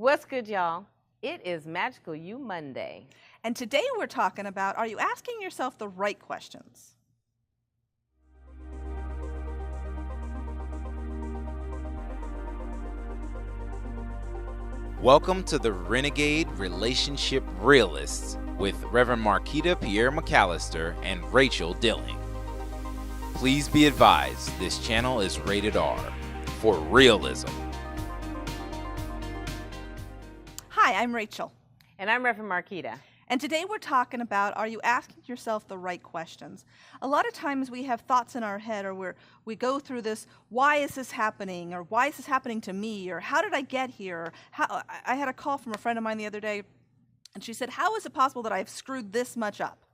What's good, y'all? It is Magical You Monday. And today we're talking about, are you asking yourself the right questions? Welcome to the Renegade Relationship Realists with Rev-N-Rachael Pierre McAllister and Rachel Dilling. Please be advised, this channel is rated R for realism. Hi, I'm Rachel. And I'm Rev-N-Rachael. And today we're talking about, are you asking yourself the right questions? A lot of times we have thoughts in our head, or we go through this, why is this happening? Or why is this happening to me? Or how did I get here? Or I had a call from a friend of mine the other day, and she said, how is it possible that I've screwed this much up?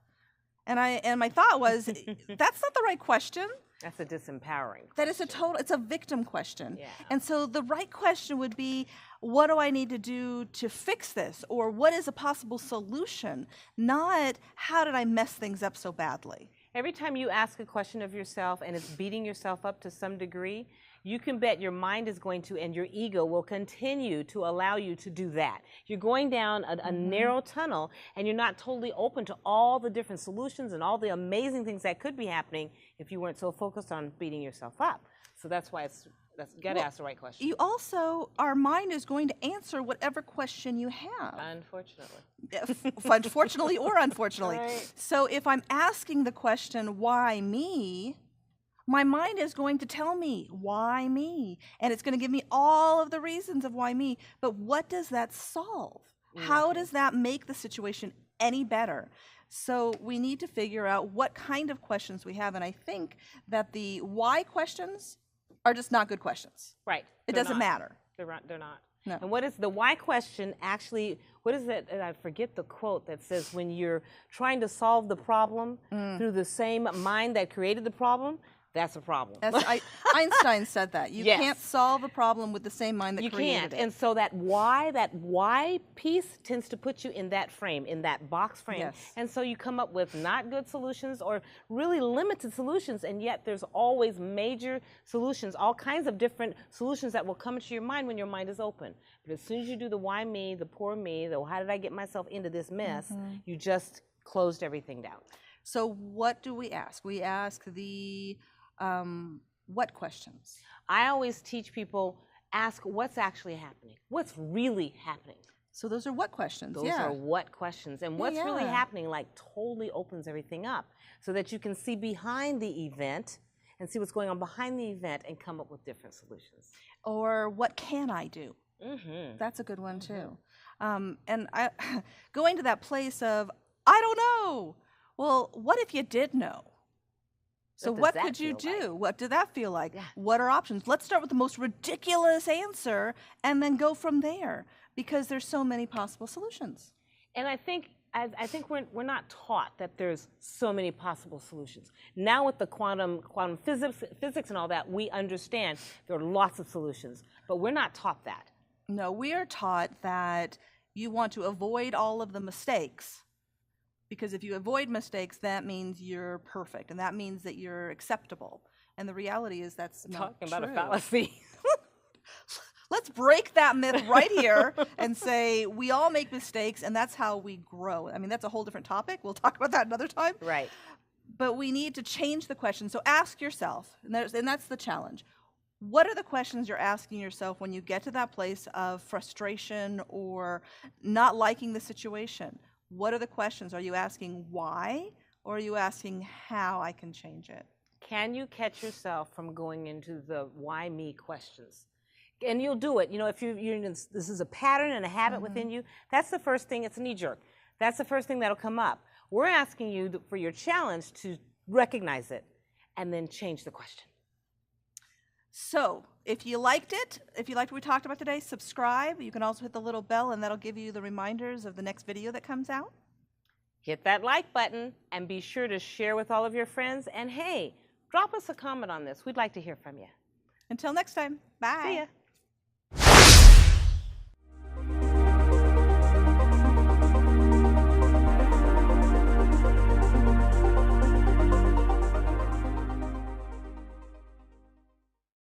And my thought was, that's not the right question. That's a disempowering question. That is it's a victim question. Yeah. And so the right question would be, what do I need to do to fix this? Or what is a possible solution? Not, how did I mess things up so badly? Every time you ask a question of yourself and it's beating yourself up to some degree, you can bet your mind is going to, and your ego will continue to allow you to do that. You're going down a narrow tunnel, and you're not totally open to all the different solutions and all the amazing things that could be happening if you weren't so focused on beating yourself up. So that's why you got to ask the right question. You also, our mind is going to answer whatever question you have. Unfortunately. Unfortunately or unfortunately. Right. So if I'm asking the question, why me? My mind is going to tell me, why me? And it's going to give me all of the reasons of why me. But what does that solve? How does that make the situation any better? So we need to figure out what kind of questions we have. And I think that the why questions are just not good questions. Right. It doesn't matter. They're not. No. And what is the why question actually, what is it? I forget the quote that says when you're trying to solve the problem through the same mind that created the problem, that's a problem. Einstein said that. You Yes. can't solve a problem with the same mind that You created can't. it. And so that why piece tends to put you in that frame, in that box frame. Yes. And so you come up with not good solutions or really limited solutions, and yet there's always major solutions, all kinds of different solutions that will come into your mind when your mind is open. But as soon as you do the why me, the poor me, the how did I get myself into this mess, you just closed everything down. So what do we ask? We ask the what questions? I always teach people, ask what's actually happening. What's really happening? So those are what questions? Those are what questions. And what's really happening totally opens everything up so that you can see behind the event and see what's going on behind the event and come up with different solutions. Or what can I do? That's a good one too. And I going to that place of, I don't know. Well, what if you did know? So what could you do? What did that feel like? Yeah. What are options? Let's start with the most ridiculous answer and then go from there, because there's so many possible solutions. And I think we're not taught that there's so many possible solutions. Now with the quantum physics and all that, we understand there are lots of solutions, but we're not taught that. No, we are taught that you want to avoid all of the mistakes. Because if you avoid mistakes, that means you're perfect, and that means that you're acceptable. And the reality is that's not true. Talking about a fallacy. Let's break that myth right here and say we all make mistakes, and that's how we grow. I mean, that's a whole different topic. We'll talk about that another time. Right. But we need to change the question. So ask yourself, and that's the challenge. What are the questions you're asking yourself when you get to that place of frustration or not liking the situation? What are the questions? Are you asking why, or are you asking how I can change it? Can you catch yourself from going into the why me questions? And you'll do it. You know, if this is a pattern and a habit within you, that's the first thing. It's a knee jerk. That's the first thing that'll come up. We're asking you for your challenge to recognize it and then change the question. So if you liked it, if you liked what we talked about today, subscribe. You can also hit the little bell, and that'll give you the reminders of the next video that comes out. Hit that like button and be sure to share with all of your friends. And hey, drop us a comment on this. We'd like to hear from you. Until next time, bye. See ya.